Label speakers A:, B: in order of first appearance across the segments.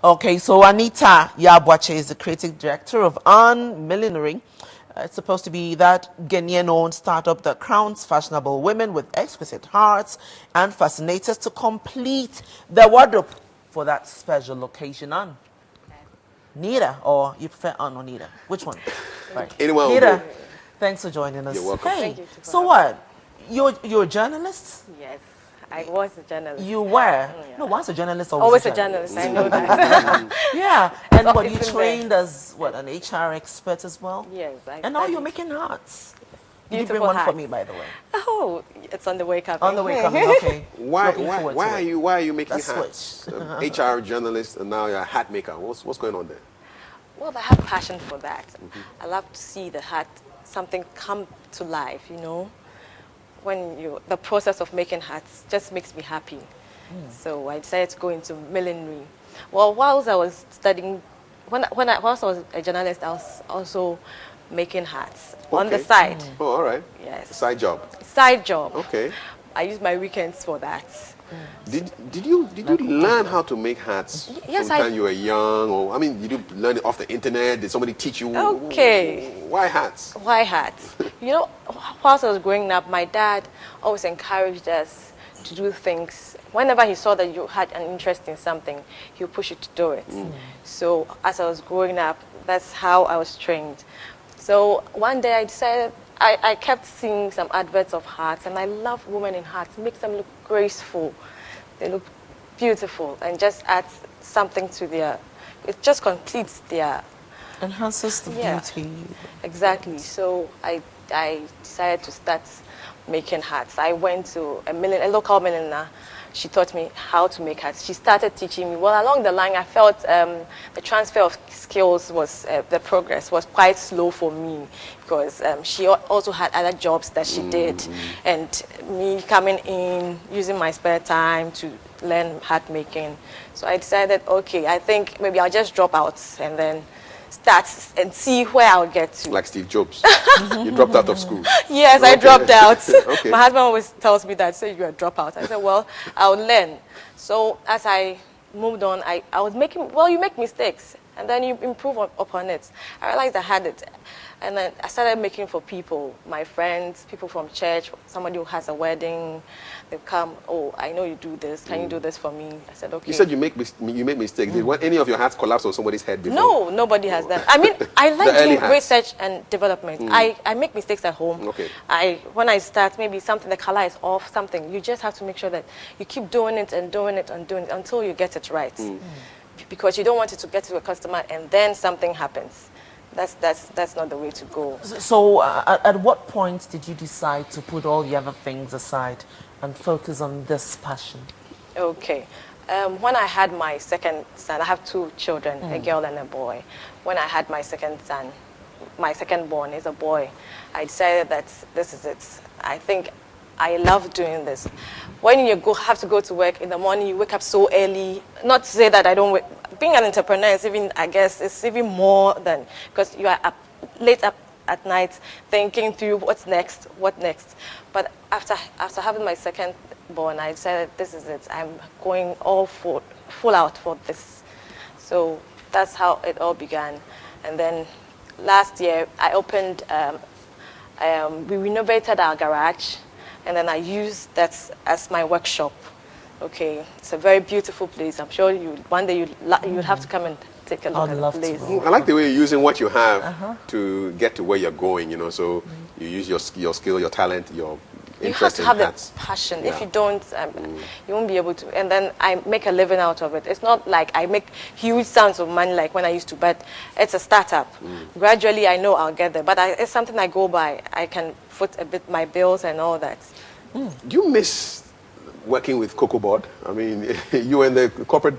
A: Okay, so Anita Yabwache is the creative director of On Millinery. It's supposed to be that Ghanaian-owned startup that crowns fashionable women with exquisite hearts and fascinators to complete their wardrobe for that special occasion. On Nita, or you prefer On or Nita? Which one? Right.
B: Anyone will
A: Nita,
B: do.
A: thanks for joining us.
B: You're welcome.
A: Hey,
C: Thank you
A: so what? You're a journalist?
C: Yes, I was a journalist.
A: You were?
C: Yeah.
A: No, once a journalist,
C: Always a journalist, I know that.
A: Yeah, and
C: So
A: what, you
C: it's in
A: trained as what, an HR expert as well?
C: Yes,
A: And now you're making hearts. Did you bring
C: Beautiful
A: one for
C: hats.
A: me, by the way?
C: Oh, it's on the way coming.
A: On the way coming, okay.
B: Why
A: Looking forward to it.
B: are you making
A: Let's
B: hats?
A: switch.
B: HR journalist and now you're a hat maker. What's going on there?
C: Well, I have passion for that. I love to see the hat, something come to life, you know. The process of making hats just makes me happy. So I decided to go into millinery. Well, whilst I was studying, whilst I was a journalist, I was also making hats on the
B: Okay.
C: side.
B: Oh, all right.
C: Yes.
B: Side job.
C: Side job.
B: Okay.
C: I use my weekends for that.
B: Did you learn how to make hats
C: Yes,
B: from the time you were young, or I mean, did you learn it off the internet? Did somebody teach you?
C: Okay.
B: Why hats?
C: Why hats? You know, whilst I was growing up, my dad always encouraged us to do things. Whenever he saw that you had an interest in something, he would push you to do it. So as I was growing up, that's how I was trained. So one day I decided, I kept seeing some adverts of hats, and I love women in hats. It makes them look graceful. They look beautiful, and just adds something to it just completes their...
A: Enhances the
C: Yeah.
A: beauty.
C: Exactly. So I decided to start making hats. I went to a local milliner. She taught me how to make hats. She started teaching me. Well, along the line, I felt the transfer of skills the progress was quite slow for me, because she also had other jobs that she did. And me coming in, using my spare time to learn hat making. So I decided, okay, I think maybe I'll just drop out and then start and see where I'll get to.
B: Like Steve Jobs. You dropped out of school.
C: Yes, I
B: Okay.
C: dropped out.
B: Okay.
C: My husband always tells me that, say you're a dropout. I said, well, I'll learn. So as I moved on, I was making, well, you make mistakes, and then you improve upon it. I realized I had it. And then I started making for people, my friends, people from church, somebody who has a wedding. They come, oh, I know you do this. Can you do this for me? I said, okay.
B: You said you make mistakes. Did any of your hats collapse on somebody's head before?
C: No, nobody has that. I mean, I like
B: The early
C: doing
B: hats.
C: research and development. I make mistakes at home.
B: Okay.
C: When I start, maybe something, the color is off, something, you just have to make sure that you keep doing it and doing it and doing it until you get it right. Because you don't want it to get to a customer and then something happens. That's not the way to go.
A: So at what point did you decide to put all the other things aside and focus on this passion?
C: Okay. When I had my second son, I have two children, a girl and a boy. When I had my second son, my second born is a boy, I decided that this is it. I think I love doing this. When you have to go to work in the morning, you wake up so early. Not to say that I don't wake. Being an entrepreneur is even, I guess, it's even more than, because you are up late up at night thinking through what next. But after having my second born, I decided this is it. I'm going all full out for this. So that's how it all began. And then last year I opened. We renovated our garage, and then I used that as my workshop. Okay, it's a very beautiful place. I'm sure one day you'll have to come and take a look
A: I'd
C: at
A: love
C: the
A: to.
C: place.
B: I like the way you're using what you have to get to where you're going, you know. So you use your skill, your talent, your
C: You have
B: interest
C: to
B: in
C: have
B: hats.
C: the passion.
B: Yeah.
C: If you don't, you won't be able to. And then I make a living out of it. It's not like I make huge sums of money like when I used to, but it's a startup. Gradually, I know I'll get there. But it's something I go by. I can foot a bit my bills and all that.
B: Do you miss working with Cocoa Board? I mean, you were in the corporate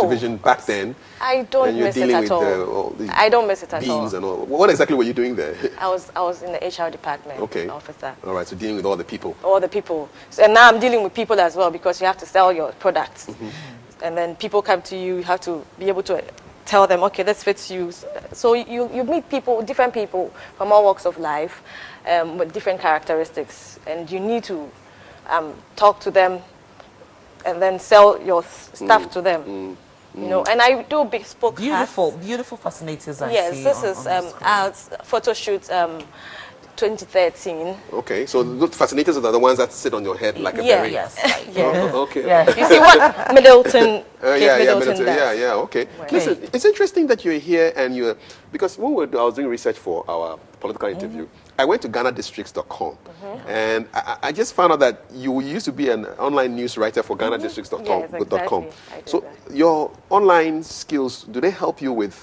B: division back then.
C: I don't
B: and you're
C: miss it
B: dealing
C: at
B: with
C: all.
B: the
C: I don't miss it at all.
B: beans and all. What exactly were you doing there?
C: I was in the HR department,
B: Okay.
C: officer.
B: All right, so dealing with all the people.
C: All the people. So, and now I'm dealing with people as well, because you have to sell your products. And then people come to you, you have to be able to tell them, okay, this fits you. So you meet people, different people from all walks of life with different characteristics. And you need to talk to them and then sell your stuff to them. You know, and I do bespoke
A: Beautiful,
C: hats.
A: beautiful fascinators I
C: yes,
A: see
C: this
A: on
C: is
A: the screen.
C: our photo shoot 2013.
B: Okay, so those fascinators are the ones that sit on your head like a
C: Yeah.
B: berry.
A: Yes.
C: Yeah.
B: Oh, okay.
A: Yeah.
C: You see what Middleton, Kate
B: Yeah,
C: Middleton
B: Middleton.
C: does.
B: Yeah, okay.
A: Okay.
B: Listen, it's interesting that you're here and you're, because when I was doing research for our political interview, I went to GhanaDistricts.com and I just found out that you used to be an online news writer for GhanaDistricts.com.
C: Yes, exactly. I did
B: So
C: that.
B: your online skills, do they help you with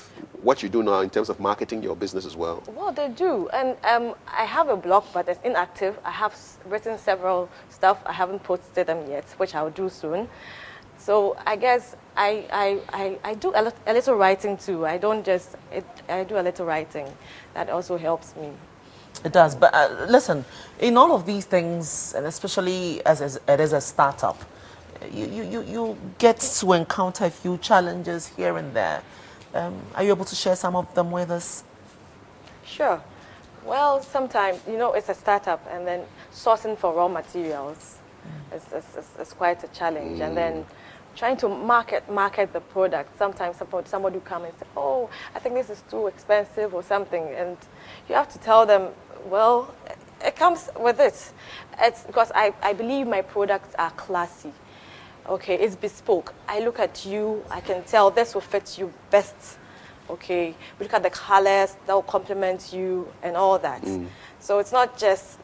B: what you do now in terms of marketing your business as well?
C: Well, they do, and I have a blog, but it's inactive. I have written several stuff. I haven't posted them yet, which I'll do soon. So I guess I do a little writing too. I don't just I do a little writing. That also helps me.
A: It does, but listen, in all of these things, and especially as it is a startup, you get to encounter a few challenges here and there. Are you able to share some of them with us?
C: Sure. Well, sometimes, you know, it's a startup, and then sourcing for raw materials is quite a challenge. And then trying to market the product. Sometimes somebody will come and say, oh, I think this is too expensive or something. And you have to tell them, well, it comes with it. It's because I believe my products are classy. Okay, it's bespoke. I look at you, I can tell this will fit you best. Okay, we look at the colors that will complement you and all that. So it's not just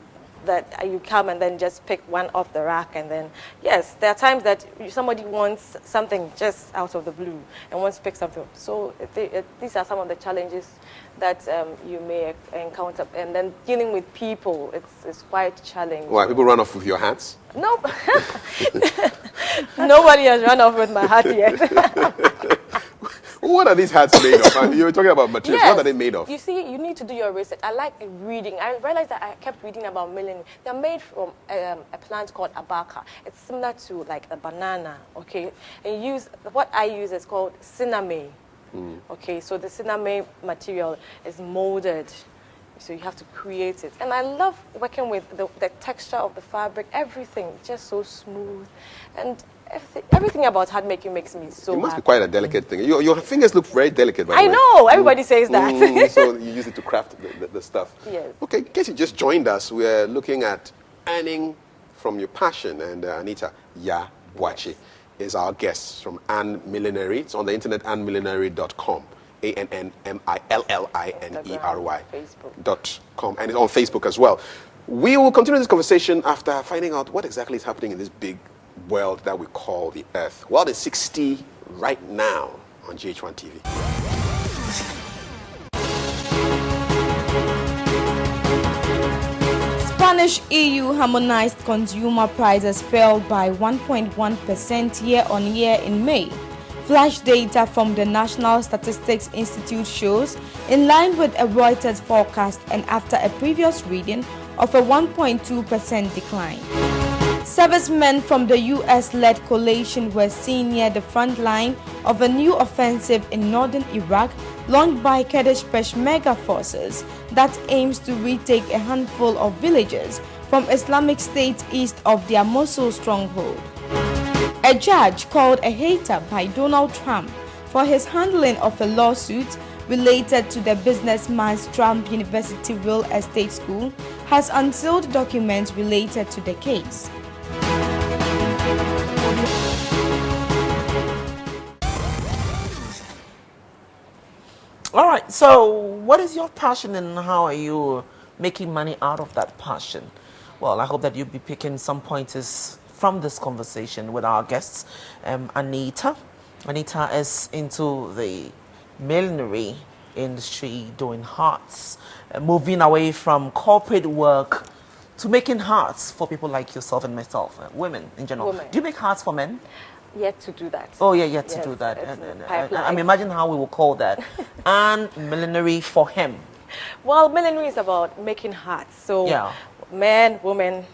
C: that you come and then just pick one off the rack and then, yes, there are times that somebody wants something just out of the blue and wants to pick something. So these are some of the challenges that you may encounter. And then dealing with people, it's quite challenging.
B: Why, people run off with your hats?
C: No, nobody has run off with my hat yet.
B: What are these hats made of? You were talking about materials.
C: Yes.
B: What are they made of?
C: You see, you need to do your research. I like reading. I realized that I kept reading about melanin. They're made from a plant called abaca. It's similar to like a banana, okay? And what I use is called cinnamon. Okay, so the cinnamon material is molded. So you have to create it. And I love working with the texture of the fabric, everything, just so smooth. And everything about hat making makes me so
B: It must
C: happy.
B: be quite a delicate thing. Your fingers look very delicate, by the
C: I
B: way.
C: know, everybody says that.
B: So you use it to craft the stuff.
C: Yes.
B: Okay, in case you just joined us, we're looking at earning from your passion. And Anita Boakye is our guest from Ann Millinery. It's on the internet, annmillinery.com. ANNMILLINERY.com. And it's on Facebook as well. We will continue this conversation after finding out what exactly is happening in this big world that we call the Earth. World is 60 right now on GhOne TV.
D: Spanish EU harmonized consumer prices fell by 1.1% year-on-year in May. Flash data from the National Statistics Institute shows, in line with a Reuters forecast and after a previous reading of a 1.2% decline. Servicemen from the US-led coalition were seen near the front line of a new offensive in northern Iraq launched by Kurdish Peshmerga forces that aims to retake a handful of villages from Islamic State east of their Mosul stronghold. A judge called a hater by Donald Trump for his handling of a lawsuit related to the businessman's Trump University real estate school has unsealed documents related to the case.
A: All right, so what is your passion and how are you making money out of that passion? Well, I hope that you'll be picking some pointers from this conversation with our guests. Anita. Anita is into the millinery industry, doing hearts, moving away from corporate work to making hearts for people like yourself and myself, women in general.
C: Women.
A: Do you make hearts for men?
C: Yet to do that.
A: Oh, yeah, yet to
C: Yes,
A: do that.
C: it's in the
A: And
C: pipeline.
A: imagine how we will call that. And millinery for him.
C: Well, millinery is about making hearts. So
A: Yeah.
C: men, women,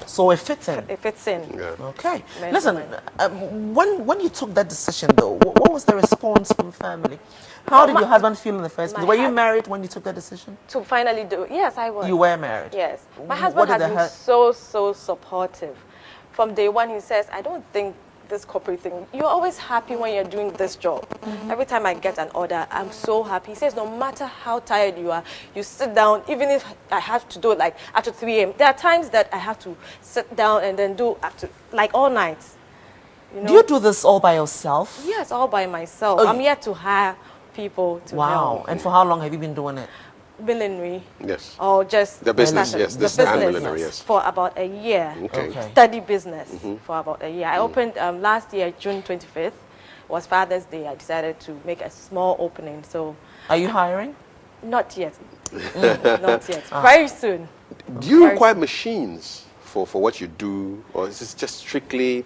A: So it fits in.
C: it fits in.
B: Yeah.
A: Okay.
C: Men,
A: Listen,
C: women.
A: when you took that decision, though, what was the response from family? How did your husband feel in the first place?
C: my
A: Were you
C: hus-
A: married when you took that decision?
C: To finally do it. Yes, I was.
A: You were married?
C: Yes. My
A: What
C: husband
A: did
C: has
A: the
C: been
A: hu-
C: so supportive. From day one, he says, I don't think this corporate thing. You're always happy when you're doing this job. Every time I get an order, I'm so happy. He says no matter how tired you are, you sit down, even if I have to do it like after 3 a.m. There are times that I have to sit down and then do after, like all night. You know?
A: Do you do this all by yourself?
C: Yes, all by myself.
A: Oh,
C: I'm yet to hire people to help.
A: And for how long have you been doing it?
C: Millinery.
B: Yes.
C: Or just
B: The business,
C: started-
B: yes.
C: the
B: This
C: business
B: millinery, yes.
C: for about a year.
B: Okay.
C: Study business for about a year. I opened last year, June 25th, was Father's Day. I decided to make a small opening. So
A: Are you hiring?
C: not yet. Not yet. Very soon.
B: Do you
C: Very
B: require machines for what you do, or is this just strictly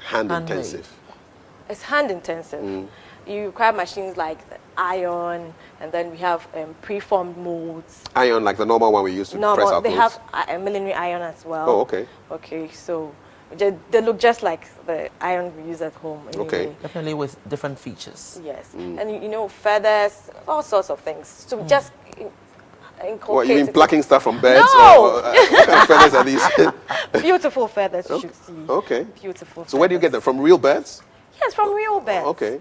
B: hand
A: Handmade.
B: intensive?
C: It's hand intensive. You require machines like the iron, and then we have preformed molds.
B: Iron, like the normal one we use to
C: No,
B: press
C: but
B: our
C: they
B: clothes?
C: have a millinery iron as well.
B: Oh, okay.
C: Okay, so they look just like the iron we use at home.
B: Okay.
C: Anyway.
A: Definitely with different features.
C: Yes, and you know, feathers, all sorts of things. So just inculcate.
B: What, you mean
C: it.
B: plucking stuff from birds?
C: No!
B: Or, what kind of feathers are these?
C: Beautiful feathers, you should see.
B: Okay.
C: Beautiful.
B: So where do you get them? From real birds?
C: Yes, from real birds.
B: Okay.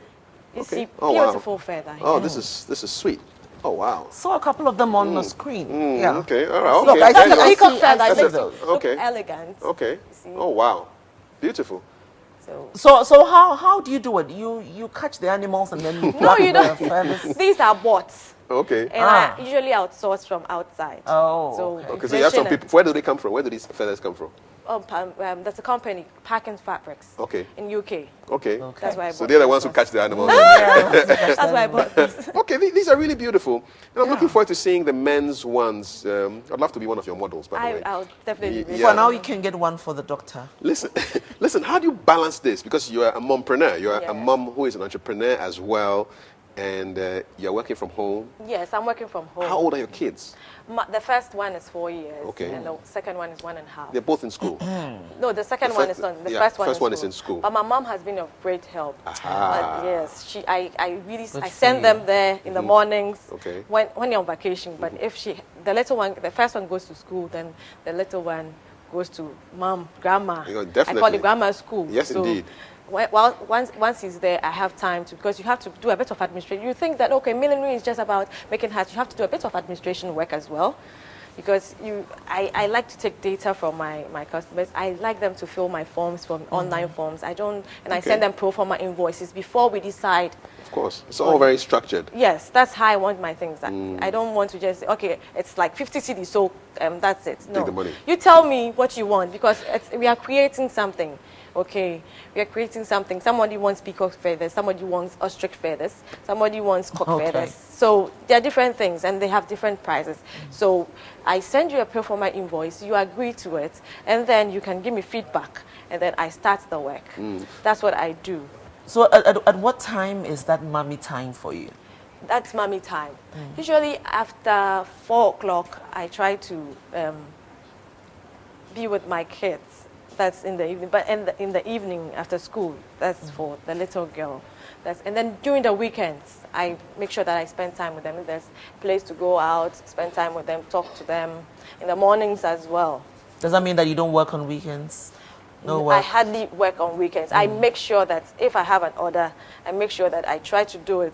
C: You
B: Okay.
C: see,
B: Oh, wow.
C: beautiful feather.
B: Oh,
C: yeah.
B: this is sweet. Oh, wow.
A: Saw a couple of them on the screen. Yeah.
B: Okay, all right.
A: Look,
B: Okay.
A: I
C: That's
A: see-
C: a
B: There you
C: peacock
A: see-
C: feather.
A: I
C: It
A: see
C: makes
A: those.
C: it look
B: Okay.
C: elegant.
B: go. Okay.
C: See?
B: Oh, wow. Beautiful.
C: So
A: How do you do it? You catch the animals and then you pluck
C: you
A: the
C: don't.
A: feathers?
C: these are bots.
B: Okay.
C: And
A: Ah.
C: I usually outsource from outside.
A: Oh,
C: so
A: okay.
B: Okay, so you have some
C: inflation
B: people. Where do they come from? Where do these feathers come from?
C: That's a company, Parkins Fabrics.
B: Okay.
C: In UK.
B: Okay.
C: That's why I
B: So
C: bought
B: they're the
C: this
B: ones who
C: one.
B: catch the animals.
C: That's why I bought this.
B: Okay, these are really beautiful. And I'm looking forward to seeing the men's ones. I'd love to be one of your models, by the way.
C: I'll definitely.
B: Yeah.
C: be
A: For now, you can get one for the doctor.
B: Listen, listen, how do you balance this? Because you're a mompreneur. You're a
C: Yes.
B: mom who is an entrepreneur as well. And you're working from home.
C: Yes, I'm working from home.
B: How old are your kids?
C: The first one is 4 years.
B: Okay.
C: And the second one is 1.5.
B: They're both in school.
C: No, the second
B: The
C: one
B: first-
C: is not. The
B: yeah,
C: first one
B: is in school.
C: But my mom has been of great help.
B: Aha.
C: Yes, I really
A: Good
C: I
A: for
C: send
A: you.
C: them there in the mornings.
B: Okay.
C: When you're on vacation. But if the little one, the first one goes to school, then the little one goes to mom, grandma.
B: Yeah,
C: I call
B: definitely.
C: it grandma school.
B: Yes, indeed.
C: Once he's there, I have time to, because you have to do a bit of administration. You think that, okay, millinery is just about making hats. You have to do a bit of administration work as well. Because I like to take data from my customers. I like them to fill my forms from online forms. I send them pro forma invoices before we decide.
B: Of course. It's all very structured.
C: Yes, that's how I want my things. I don't want to just say, okay, it's like 50 cedis, so that's it. No.
B: Take the money.
C: You tell me what you want, because we are creating something. Okay, we are creating something. Somebody wants peacock feathers, somebody wants ostrich feathers, somebody wants cock
A: Okay.
C: feathers. So there are different things, and they have different prices. So I send you a pro forma invoice, you agree to it, and then you can give me feedback, and then I start the work. That's what I do.
A: So at what time is that mommy time for you?
C: That's mommy time. Usually after 4 o'clock, I try to be with my kids. That's in the evening. But in the evening after school, that's for the little girl. And then during the weekends, I make sure that I spend time with them. If there's a place to go out, spend time with them, talk to them. In the mornings as well.
A: Does that mean that you don't work on weekends? No
C: I
A: work.
C: hardly work on weekends. I make sure that if I have an order, I make sure that I try to do it,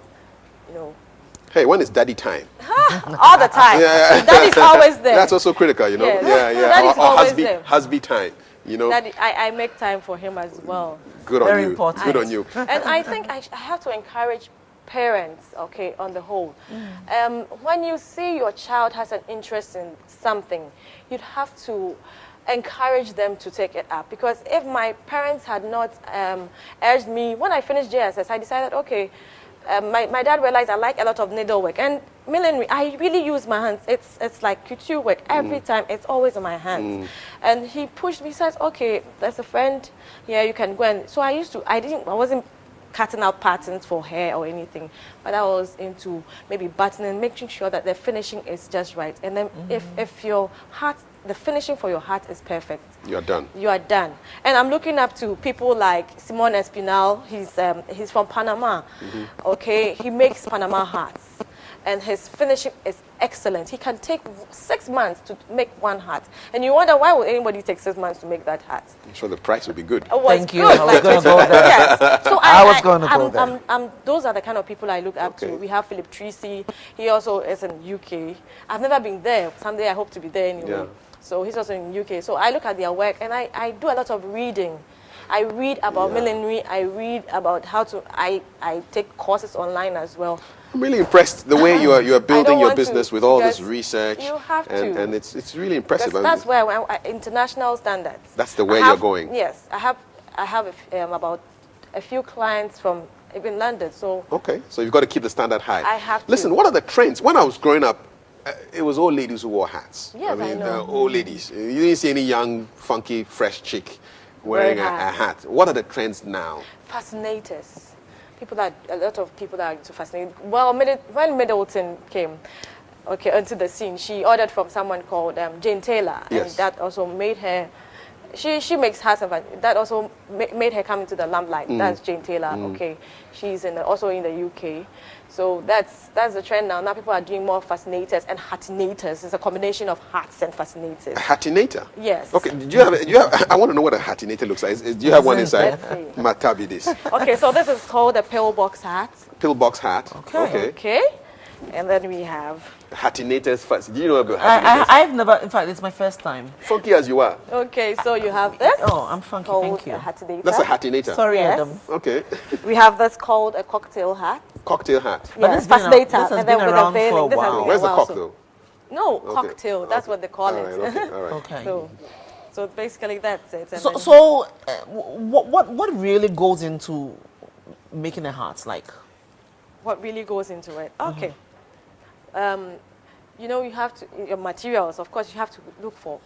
B: Hey, when is daddy time?
C: all the time.
B: Yeah.
C: That is always there.
B: That's also critical, you know?
C: Yes.
B: Yeah.
C: That is
B: or
C: always there.
B: husby time, you know?
C: That I make time for him as well.
B: Good on
A: Very
B: you.
A: important.
B: Good on you.
C: And I think I have to encourage parents, okay, on the whole. When you see your child has an interest in something, you'd have to encourage them to take it up. Because if my parents had not urged me, when I finished JSS, I decided, okay, my dad realized I like a lot of needlework. And millinery, I really use my hands. It's like couture work. Every time, it's always in my hands. And he pushed me, he says, okay, there's a friend here, you can go. And so I wasn't cutting out patterns for hair or anything, but I was into maybe buttoning, making sure that the finishing is just right. And then if your heart, the finishing for your heart is perfect,
B: You're done.
C: you are done. And I'm looking up to people like Simon Espinal. He's from Panama. Okay, he makes Panama hats. and his finishing is excellent. He can take 6 months to make one hat, and you wonder why would anybody take 6 months to make that hat?
B: I'm sure the price would be good.
C: It was
A: Thank you.
C: good.
A: I was going to go there.
C: Yes. So
A: I was going to go there.
C: those are the kind of people I look up to.
B: Okay.
C: We have Philip Treacy. He also is in UK. I've never been there. Someday I hope to be there anyway.
B: Yeah.
C: So he's also in UK. So I look at their work, and I do a lot of reading. I read about millinery. I read about how to. I take courses online as well.
B: I'm really impressed the way you are building your
C: want to,
B: business with all this
C: because
B: research.
C: you have to.
B: And it's really impressive.
C: That's where international standards.
B: That's the way you're going.
C: Yes, I have about a few clients from even London. So
B: Okay, so you've got to keep the standard high.
C: I have to.
B: Listen, what are the trends? When I was growing up, it was old ladies who wore hats.
C: Yes, I know.
B: Old ladies. You didn't see any young, funky, fresh chick wearing a hat. What are the trends now?
C: fascinators. A lot of people that are into fascinating. Well, when Middleton came, onto the scene, she ordered from someone called Jane Taylor,
B: Yes.
C: and that also made her. She makes hats, and that also made her come into the limelight. That's Jane Taylor. Okay, she's also in the UK. So that's the trend now. Now people are doing more fascinators and hatinators. It's a combination of hats and fascinators.
B: A hatinator?
C: Yes.
B: Okay, do you have I want to know what a hatinator looks like. Do you have one inside?
C: Let's see.
B: Matabi this.
C: Okay, so this is called a pillbox hat.
B: Pillbox hat.
A: Okay.
C: Okay, and then we have.
B: Hatinators first. Do you know about hatinators?
A: I've never, in fact, it's my first time.
B: Funky as you are.
C: Okay, so you have this.
A: Oh, I'm funky,
C: called
A: thank you.
C: a hatinator.
B: That's a hatinator.
A: Sorry,
C: Yes.
A: Adam.
B: Okay.
C: We have this called a cocktail hat.
B: Cocktail hat.
A: But
C: Yes,
A: this has been
C: fascinator.
A: this has
C: and then
A: been
C: with
A: around
C: a veiling.
A: for a
C: This has
A: while.
C: been
B: Where's the
C: while,
B: cock
C: so-
B: though?
C: No,
B: Okay.
C: cocktail. That's what they call
B: All
C: it.
B: right, okay, all right.
A: Okay.
C: So basically that's it. And
A: So,
C: then-
A: so what really goes into making a hat? Like,
C: what really goes into it? Okay. You have to, your materials, of course, you have to look for,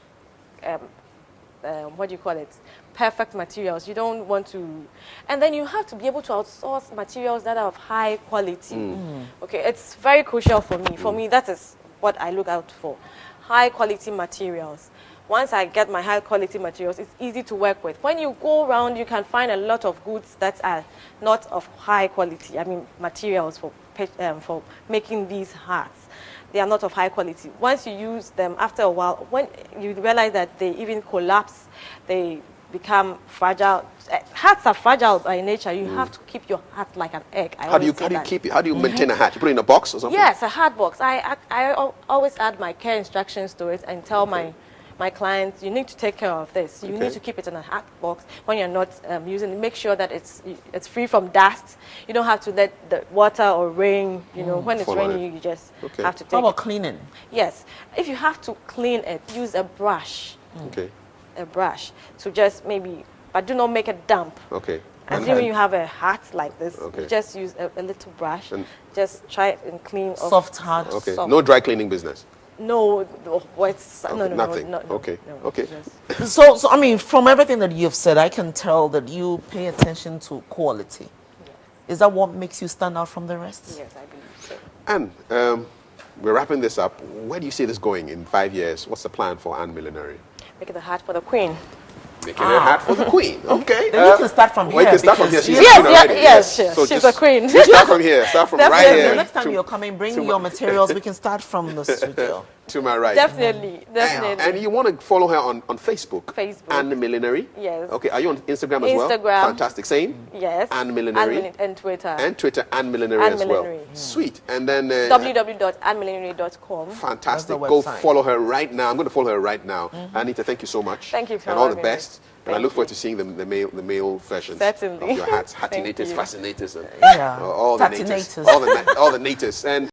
C: what do you call it? Perfect materials. You don't want to, and then you have to be able to outsource materials that are of high quality. Okay, it's very crucial for me. For me, that is what I look out for. High quality materials. Once I get my high quality materials, it's easy to work with. When you go around, you can find a lot of goods that are not of high quality. I mean, materials for making these hats. They are not of high quality. Once you use them, after a while, when you realize that they even collapse, they become fragile. Hats are fragile by nature. You have to keep your hat like an egg.
B: How do you keep it? How do you maintain a hat? You put it in a box or something?
C: Yes, a hat box. I always add my care instructions to it and tell my clients, you need to take care of this. You need to keep it in a hat box when you're not using it. Make sure that it's free from dust. You don't have to let the water or rain, when it's
B: Follow
C: raining,
B: it.
C: you just
B: Okay.
C: have to
A: how
C: take
A: about
C: it.
A: cleaning?
C: Yes. If you have to clean it, use a brush.
B: Okay.
C: A brush to just maybe, but do not make it damp.
B: Okay.
C: Assuming you have a hat like this,
B: Okay.
C: you just use a little brush.
B: And-
C: Just try it and clean off.
A: Soft hat.
B: Okay.
C: Soft.
B: No dry cleaning business.
C: No, no,
B: nothing.
C: no.
B: Okay.
C: No,
B: Okay.
C: just-
A: So I mean, from everything that you've said, I can tell that you pay attention to quality. Is that what makes you stand out from the rest?
C: Yes, I believe so.
B: And we're wrapping this up. Where do you see this going in 5 years? What's the plan for Anne Millinery?
C: Make it a hat for the queen.
B: Making a hat for the queen. Okay.
A: Then you can start from
B: well, you
A: here,
B: can start from here.
A: because-
B: She's
C: Yes,
B: a queen
C: yes,
B: already.
C: yes, yes.
B: So
C: She's
B: just-
C: a queen.
B: just start from here. Start from right
C: Definitely.
B: here.
A: The next time
B: to-
A: you're coming, bring
B: to
A: your
B: my-
A: materials. We can start from the studio.
B: to my right.
C: Definitely, definitely.
B: And you want to follow her on Facebook?
C: Facebook.
B: Anne Millinery?
C: Yes.
B: Okay. Are you on Instagram as well?
C: Instagram.
B: Fantastic. Same?
C: Yes.
B: Anne Millinery.
C: And Twitter.
B: And Twitter, Anne Millinery
C: Anne
B: as well.
C: Millinery.
B: Sweet. And then
C: www.annemillinery.com.
B: fantastic.
A: That's the
B: Go
A: website.
B: follow her right now. I'm going to follow her right now. Anita, thank you so much.
C: Thank you for
B: And all the
C: having me.
B: best. And I
C: Thank
B: look forward
C: you.
B: to seeing the male versions
C: Certainly.
B: of your hats,
C: Thank
B: hatinators,
C: you.
B: fascinators, and
A: Yeah.
B: all the natives,
A: Tatinators.
B: all the natives. And